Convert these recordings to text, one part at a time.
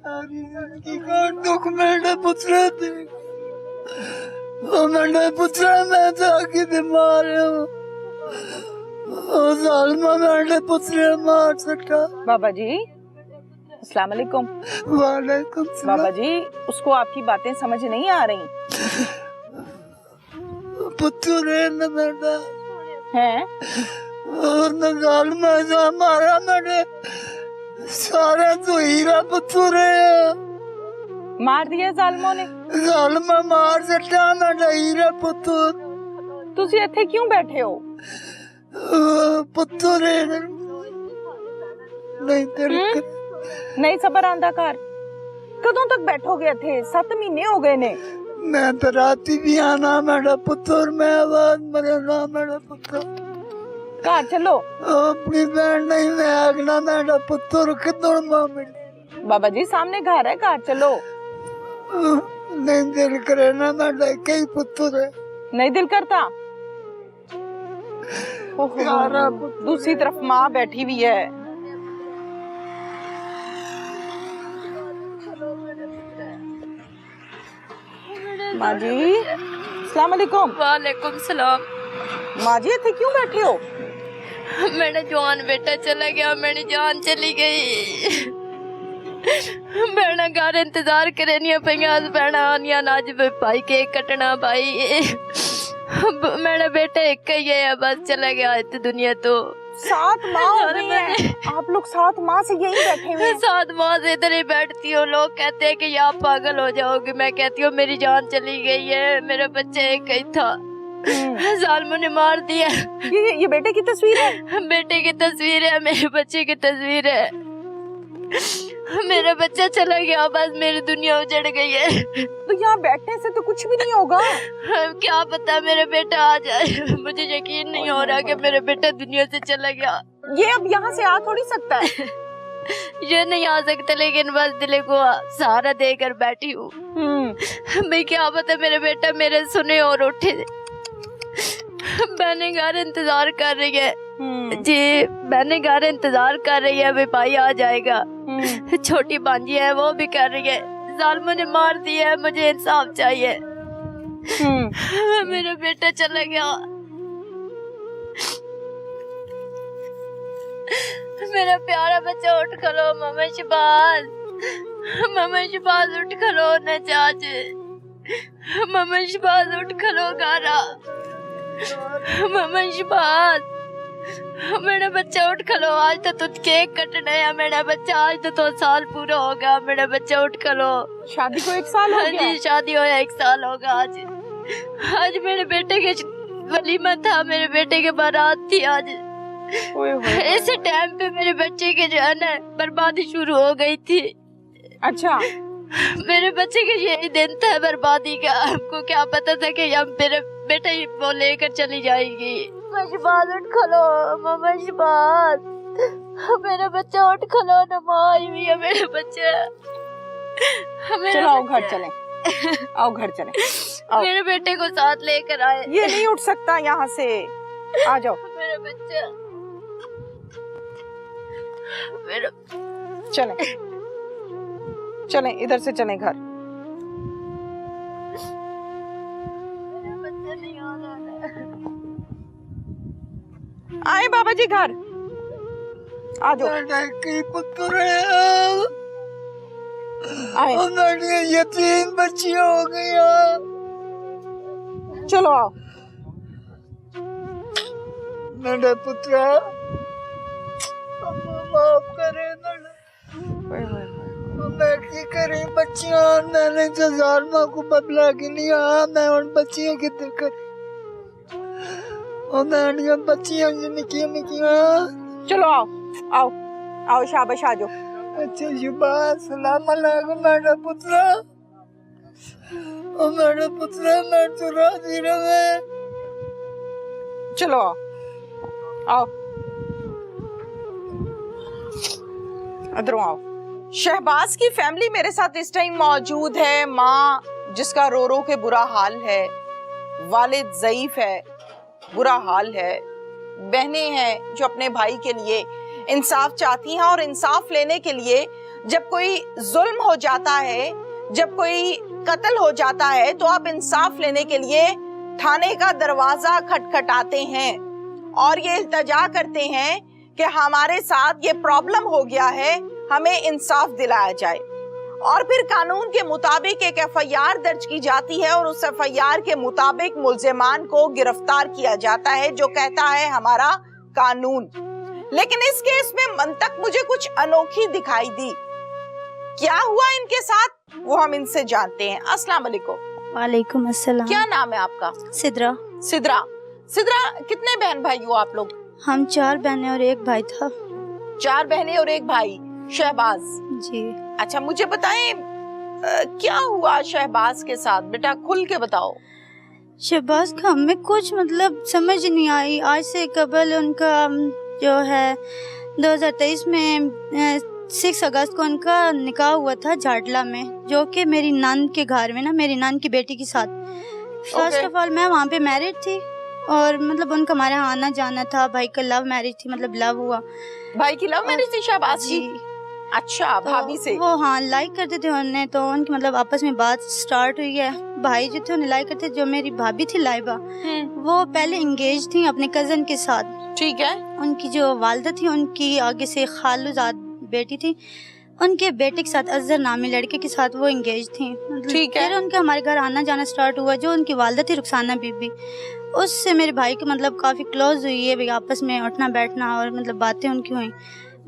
दुख मेरे पुत्रा थे, मेरे पुत्रा मैं तो आगे बीमार हूँ, जालिमा मेरे पुत्रे मार सका। बाबा जी अस्सलाम वालेकुम। वालेकुम सलाम। बाबा जी उसको आपकी बातें समझ नहीं आ रही पुत्र न बेटा हैं? और न जालिमा जा मारा मेरे सारे तो हीरा पुत्र है, मार दिया जालिमों ने? जालिमा मार सका मेरा हीरा पुत्र। तुसी इत्थे क्यों बैठे हो? पुत्र नहीं तेरे नहीं सबर आंदा घर कदों तक बैठोगे इत्थे? 7 महीने हो गए ने। मैं तो राती भी आना मेरा पुत्र, मैं आवाज मरना मेरा पुत्र। घर चलो। अपनी बहन नहीं मैं आगना मेरा पुत्र किधर मां मिली। बाबा जी सामने घर है, घर चलो। नहीं दिल करे ना मेरा कई पुत्र है। नहीं दिल करता? दूसरी तरफ माँ बैठी हुई है। माँ जी अस्सलाम वालेकुम। वालेकुम सलाम। माँ जी इत्थे क्यों बैठे हो? मेरा जवान बेटा चला गया, मेरी जान चली गई। भैना घर इंतजार करे नहीं पईयां, भैना आनिया अज भाई केक कटना भाई। मेरा बेटा एक ही है बस, चला गया इस दुनिया तो। 7 माह हो गई हैं। आप लोग 7 माह से यही बैठे हुए हैं? 7 माह से इधर ही बैठती हूँ। लोग कहते हैं कि आप पागल हो जाओगे, मैं कहती हूँ मेरी जान चली गई है, मेरा बच्चा एक ही था, जालिमों ने मार दिया। ये बेटे की तस्वीर है? बेटे की तस्वीर है, मेरे बच्चे की तस्वीर है। मेरा बच्चा चला गया बस, मेरी दुनिया उजड़ गई है। तो यहाँ बैठने से तो कुछ भी नहीं होगा। क्या पता मेरा बेटा आ जाए, मुझे यकीन नहीं हो रहा कि मेरा बेटा दुनिया से चला गया। ये अब यहाँ से आ थोड़ी सकता है। ये नहीं आ सकता, लेकिन बस दिल को सहारा देकर बैठी हूँ। भाई क्या पता मेरा बेटा मेरे सुने और उठे। बहने घर इंतजार कर रही है जी, बहने घर इंतजार कर रही है, भाई आ जाएगा। छोटी भांजी है वो भी कर रही है। जालिमों ने मार दिया है, मुझे इंसाफ चाहिए। मेरा बेटा चला गया, मेरा प्यारा बच्चा। उठ खलो मामा शहबाज, मामा शहबाज उठ खलो न चाच, मामा शहबाज उठ खलो गारा, मामा शहबाज मेरा बच्चा उठ खलो। आज तो तुझ केक कटना है मेरा बच्चा, आज तो 2 साल पूरा होगा। मेरा बच्चा उठ खलो। शादी को 1 साल हो गया? जी शादी होया 1 साल होगा। आज मेरे बेटे के वलीमा था, मेरे बेटे के बारात थी आज। इस टाइम पे मेरे बच्चे के जो है ना बर्बादी शुरू हो गई थी। अच्छा मेरे बच्चे के यही दिन था बर्बादी का। हमको क्या पता था कि हम मेरे बेटा ही वो लेकर चली जाएगी। शहबाज उठ खलो मामा शहबाज, मेरा बच्चा उठ खलो ना, माँ आई हुई है मेरे बच्चे। चलो आओ घर चलें, आओ घर चलें। मेरे बेटे को साथ लेकर आए। ये नहीं उठ सकता यहाँ से, आ जाओ। मेरा बच्चा मेरा चलें चलें, इधर से चलें घर। मेरा बच्चा नहीं आ रहा। आए बाबा जी घर, आ जाओ। आए यतीम बच्ची हो गई। चलो आओ। मेरा पुत्र माफ करे, मैं की करी बच्चियां, मैंने जो जालिमा को बदला के लिया, मैं उन बच्चियों की दिक्कत और मैं बच्चियां निकी निकियां। चलो आओ आओ आओ, शाबाश आ जाओ। अच्छा शहबाज सलाम अलैकुम मेरा पुत्र, और मेरा पुत्र मैं तो राजी रहे। चलो आओ आओ, इधर आओ। शहबाज की फैमिली मेरे साथ इस टाइम मौजूद है। माँ जिसका रो रो के बुरा हाल है, वालिद ज़ईफ है, बुरा हाल है, बहनें हैं जो अपने भाई के लिए इंसाफ चाहती हैं और इंसाफ लेने के लिए जब कोई जुल्म हो जाता है, जब कोई कत्ल हो जाता है, तो आप इंसाफ लेने के लिए थाने का दरवाजा खटखटाते हैं और ये इल्तजा करते हैं कि हमारे साथ ये प्रॉब्लम हो गया है, हमें इंसाफ दिलाया जाए। और फिर कानून के मुताबिक एक एफआईआर दर्ज की जाती है और उस एफआईआर के मुताबिक मुल्जिमान को गिरफ्तार किया जाता है, जो कहता है हमारा कानून। लेकिन इस केस में मंतक मुझे कुछ अनोखी दिखाई दी। क्या हुआ इनके साथ वो हम इनसे जानते हैं। अस्सलाम वालेकुम। वालेकुम अस्सलाम। क्या नाम है आपका? सिद्रा। सिद्रा। सिद्रा, कितने बहन भाई हो आप लोग? हम 4 बहनें और 1 भाई था। 4 बहनें और 1 भाई। शहबाज जी। अच्छा, मुझे बताएं क्या हुआ शहबाज के साथ, बेटा खुल के बताओ। शहबाज का हमें कुछ मतलब समझ नहीं आई। आज से कबल उनका जो है 2023 में 6 अगस्त को उनका निकाह हुआ था झाटला में, जो कि मेरी नान के घर में ना, मेरी नान की बेटी के साथ। फर्स्ट ऑफ ऑल मैं वहाँ पे मैरिड थी और मतलब उनका हमारे यहाँ आना जाना था। भाई का लव मैरिज थी, मतलब लव हुआ। भाई की लव मैरिज थी शहबाज की? अच्छा, भाभी से? वो हाँ लाइक करते थे उन्हें, तो उनकी मतलब आपस में बात स्टार्ट हुई है। भाई जो थे उन्हें लाइक करते। जो मेरी भाभी थी लाइबा, वो पहले इंगेज थी अपने कजन के साथ। ठीक है। उनकी जो वालिदा थी, उनकी आगे से खालूजाद बेटी थी, उनके बेटे के साथ अजहर नामी लड़के के साथ वो इंगेज थी। ठीक है। फिर उनके हमारे घर आना जाना स्टार्ट हुआ। जो उनकी वालिदा थी रुखसाना बीबी, उससे मेरे भाई के मतलब काफ़ी क्लोज हुई है, आपस में उठना बैठना और मतलब बातें उनकी हुई।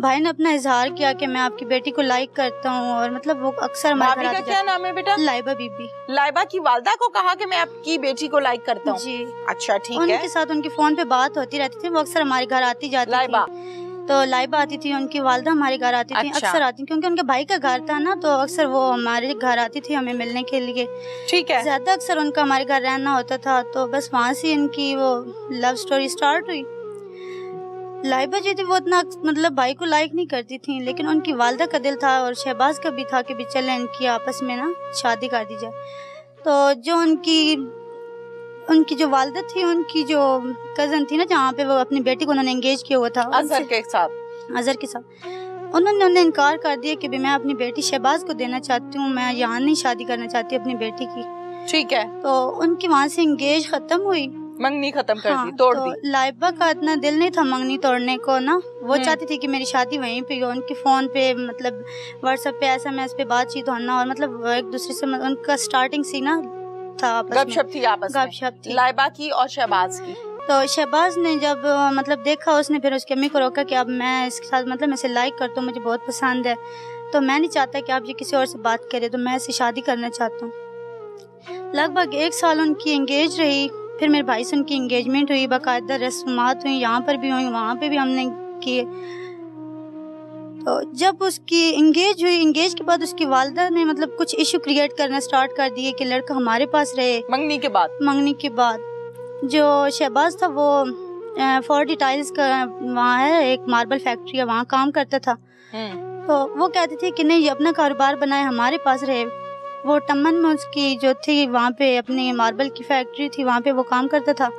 भाई ने अपना इजहार किया कि मैं आपकी बेटी को लाइक करता हूँ और मतलब वो अक्सर हमारे घर आती जाती। क्या नाम है बेटा? लाइबा बीबी। लाइबा की वालिदा को कहा कि मैं आपकी बेटी को लाइक करता हूँ? जी। अच्छा, ठीक है। उनके साथ उनकी फोन पे बात होती रहती थी। वो अक्सर हमारे घर आती जाती लाइबा थी। तो लाइबा आती थी, उनकी वालिदा हमारे घर आती थी। अच्छा। अक्सर आती, क्योंकि उनके भाई का घर था ना, तो अक्सर वो हमारे घर आती थी हमें मिलने के लिए। ठीक है। ज्यादा अक्सर उनका हमारे घर रहना होता था। तो बस वहाँ से इनकी वो लव स्टोरी स्टार्ट हुई। लाइबा जी थी वो इतना मतलब भाई को लाइक नहीं करती थी, लेकिन उनकी वालिदा का दिल था और शहबाज का भी था कि भी चले इनकी आपस में ना शादी कर दी जाए। तो जो उनकी जो वालिदा थी, उनकी जो कजन थी ना, जहाँ पे वो अपनी बेटी को उन्होंने एंगेज किया हुआ था अजहर के साथ, उन्होंने उन्हें इनकार कर दिया कि भी मैं अपनी बेटी शहबाज को देना चाहती हूँ, मैं यहाँ नहीं शादी करना चाहती अपनी बेटी की। ठीक है। तो उनकी वहाँ से एंगेज खत्म हुई, मंगनी खत्म कर हाँ, दी, तोड़ तो दी। लाइबा का इतना दिल नहीं था मंगनी तोड़ने को ना। वो चाहती थी कि मेरी शादी वहीं पे हो। उनके फोन पे मतलब व्हाट्सएप पे SMS पे बातचीत होना और मतलब एक दूसरे से उनका स्टार्टिंग सी ना था, गपशप थी आपस में, गपशप थी लाइबा की और शहबाज की। तो शहबाज ने जब मतलब देखा, उसने फिर उसकी अम्मी को रोका कि अब मैं इसके साथ मतलब मैं इसे लाइक करता हूँ, मुझे बहुत पसंद है, तो मैं नहीं चाहता कि आप ये किसी और से बात करें, तो मैं इससे शादी करना चाहता हूँ। लगभग 1 साल उनकी एंगेज रही। फिर मेरे भाई से उनकी एंगेजमेंट हुई, बाकायदा रस्मात हुई, यहाँ पर भी हुई, वहाँ पे भी हमने किए। तो जब उसकी एंगेज हुई, एंगेज के बाद उसकी वालिदा ने मतलब कुछ इशू क्रिएट करना स्टार्ट कर दिए कि लड़का हमारे पास रहे। मंगनी के बाद जो शहबाज था वो 40 टाइल्स का वहाँ है एक मार्बल फैक्ट्री है, वहाँ काम करता था। तो वो कहती थी कि नहीं, अपना कारोबार बनाए, हमारे पास रहे। वो टमन में उसकी जो थी वहाँ पे अपनी मार्बल की फैक्ट्री थी, वहाँ पे वो काम करता था।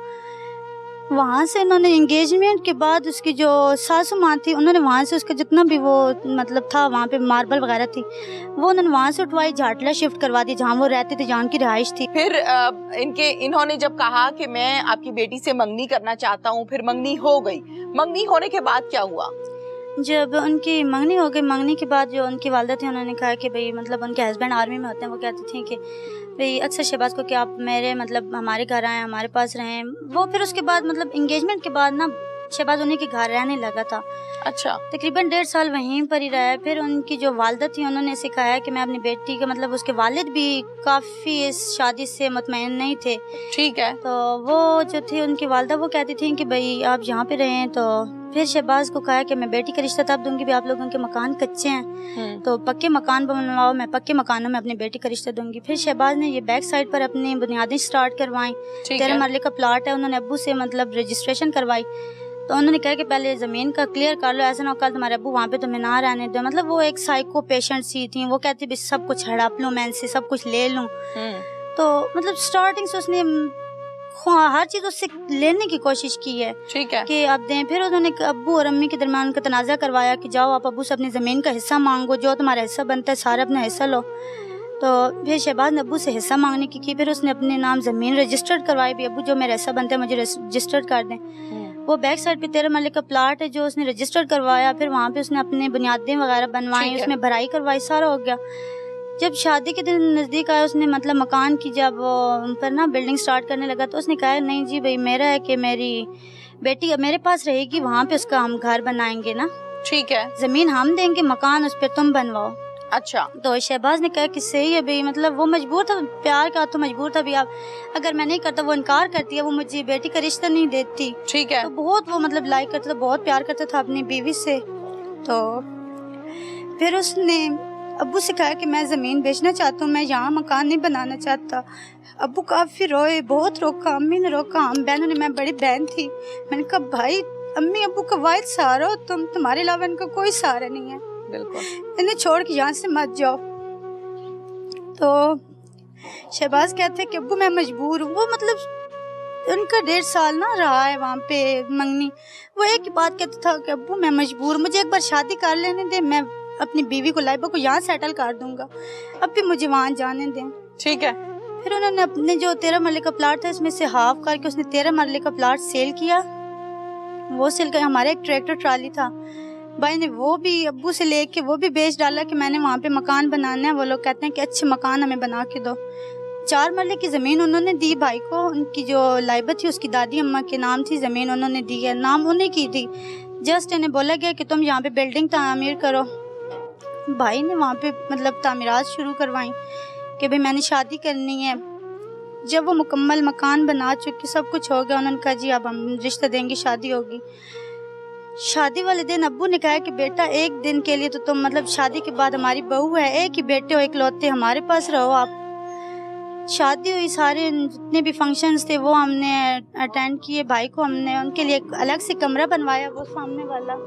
वहाँ से उन्होंने एंगेजमेंट के बाद उसकी जो सासू माँ थी, उन्होंने वहाँ से उसका जितना भी वो मतलब था वहाँ पे मार्बल वगैरह थी, वो उन्होंने वहाँ से उठवाई, झाटला शिफ्ट करवा दी जहाँ वो रहते थे, जहाँ उनकी रिहाइश थी। फिर इन्होंने जब कहा कि मैं आपकी बेटी से मंगनी करना चाहता हूँ, फिर मंगनी हो गई। मंगनी होने के बाद क्या हुआ? जब उनकी मंगनी हो गई, मंगनी के बाद जो उनकी वालिदा थी, उन्होंने कहा कि भाई मतलब उनके हस्बैंड आर्मी में होते हैं, वो कहती थी कि भाई अक्सर शहबाज को कि आप मेरे मतलब हमारे घर आए, हमारे पास रहें। वो फिर उसके बाद मतलब इंगेजमेंट के बाद ना शहबाज उन्हीं के घर रहने लगा था। अच्छा। तकरीबन 1.5 साल वहीं पर ही रहा। फिर उनकी जो वालिदा थी, उन्होंने सिखाया कि मैं अपनी बेटी का मतलब उसके वालिद भी काफ़ी इस शादी से मुतमईन नहीं थे। ठीक है। तो वो जो थी उनकी वालिदा, वो कहती थी कि भाई आप यहाँ पे रहें। तो फिर शहबाज को कहा कि मैं बेटी का रिश्ता तब दूंगी भी आप लोगों के मकान कच्चे हैं, तो पक्के मकान बनवाओ, मैं पक्के मकानों में अपनी बेटी का रिश्ता दूंगी। फिर शहबाज ने ये बैक साइड पर अपनी बुनियादें स्टार्ट करवाई। 13 मरले का प्लाट है, उन्होंने अब्बू से मतलब रजिस्ट्रेशन करवाई। तो उन्होंने कहा कि पहले ज़मीन का क्लियर कर लो, ऐसा ना हो कल तुम्हारे अब्बू वहाँ पे तुम्हें ना रहने दो। मतलब वो एक साइको पेशेंट सी थी, वो कहती भी सब कुछ हड़प लूँ मैं इनसे, सब कुछ ले लूँ। तो मतलब स्टार्टिंग से उसने हर चीज़ उससे लेने की कोशिश की है ठीक है कि आप दें। फिर उन्होंने अब्बू और अम्मी के दरमियान उनका तनाज़ा करवाया कि जाओ आप अब्बू से अपनी ज़मीन का हिस्सा मांगो, जो तुम्हारा हिस्सा बनता है सारा अपना हिस्सा लो। तो फिर शहबाज ने अब्बू से हिस्सा मांगने की फिर उसने अपने नाम ज़मीन रजिस्टर्ड करवाई भी, अब्बू जो मेरा हिस्सा बनता है मुझे रजिस्टर्ड कर दें। वो बैक साइड पे 13 मरले का प्लाट है जो उसने रजिस्टर्ड करवाया, फिर वहाँ पे उसने अपने बुनियादें वगैरह बनवाई, उसमें भराई करवाई, सारा हो गया। जब शादी के दिन नज़दीक आया उसने मतलब मकान की जब उन पर ना बिल्डिंग स्टार्ट करने लगा तो उसने कहा नहीं जी भाई मेरा है कि मेरी बेटी मेरे पास रहेगी, वहाँ पे उसका हम घर बनाएंगे ना, ठीक है, ज़मीन हम देंगे, मकान उस पर तुम बनवाओ। अच्छा। तो शहबाज ने कहा कि सही है भाई, मतलब वो मजबूर था, प्यार का तो मजबूर था भी। आप अगर मैं नहीं करता वो इनकार करती है, वो मुझे बेटी का रिश्ता नहीं देती, ठीक है। तो बहुत वो मतलब लाइक करता था, बहुत प्यार करता था अपनी बीवी से। तो फिर उसने अब्बू से कहा कि मैं ज़मीन बेचना चाहता हूँ, मैं यहाँ मकान नहीं बनाना चाहता। अब्बू काफ़ी रोए, बहुत रोका, अम्मी ने रोका, हम बहनों ने, मैं बड़ी बहन थी, मैंने कहा भाई अम्मी अब्बू का वाहिद सहारा हो तुम, तुम्हारे अलावा इनका कोई सहारा नहीं है, बिल्कुल इन्हें छोड़ के यहाँ से मत जाओ। तो शहबाज कहते हैं कि अब्बू मैं मजबूर हूँ। वो मतलब उनका 1.5 साल ना रहा है वहाँ पे मंगनी, वो एक ही बात कहता था कि अब्बू मैं मजबूर, मुझे एक बार शादी कर लेने दे, मैं अपनी बीवी को लाइबा को यहाँ सेटल कर दूंगा, अब भी मुझे वहाँ जाने दें। ठीक है। फिर उन्होंने अपने जो 13 मरले का प्लाट था इसमें से हाफ करके उसने 13 मरले का प्लाट सेल किया। वो सेल कर हमारे एक ट्रैक्टर ट्राली था, भाई ने वो भी अब्बू से लेके वो भी बेच डाला कि मैंने वहाँ पे मकान बनाना है। वो लोग कहते हैं कि अच्छे मकान हमें बना के दो। 4 मरले की ज़मीन उन्होंने दी भाई को, उनकी जो लाइबा थी उसकी दादी अम्मा के नाम थी, ज़मीन उन्होंने दी है, नाम उन्हीं की थी। जस्ट इन्हें बोला गया कि तुम यहाँ पे बिल्डिंग तामीर करो। भाई ने वहाँ पे मतलब तामीरात शुरू करवाई कि भाई मैंने शादी करनी है। जब वो मुकम्मल मकान बना चुकी, सब कुछ हो गया, उन्होंने कहा जी अब हम रिश्ता देंगे, शादी होगी। शादी वाले दिन अब्बू ने कहा कि बेटा एक दिन के लिए तो तुम मतलब शादी के बाद हमारी बहू है, एक ही बेटे हो इकलौते, हमारे पास रहो आप। शादी हुई, सारे जितने भी फंक्शंस थे वो हमने अटेंड किए। भाई को हमने उनके लिए एक अलग से कमरा बनवाया, वो सामने वाला,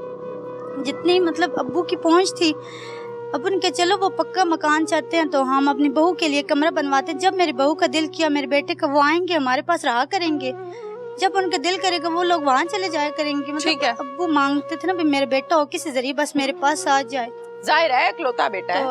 जितनी मतलब अब्बू की पहुंच थी। अब्बू ने कहा चलो वो पक्का मकान चाहते हैं तो हम अपनी बहू के लिए कमरा बनवाते। जब मेरी बहू का दिल किया मेरे बेटे का, वो आएंगे हमारे पास रहा करेंगे, जब उनका दिल करेगा वो लोग वहाँ चले जाया करेंगे। मतलब अब्बू मांगते थे ना भी मेरा बेटा हो किसी जरिए बस मेरे पास आ जाए, जाहिर है इकलौता बेटा है।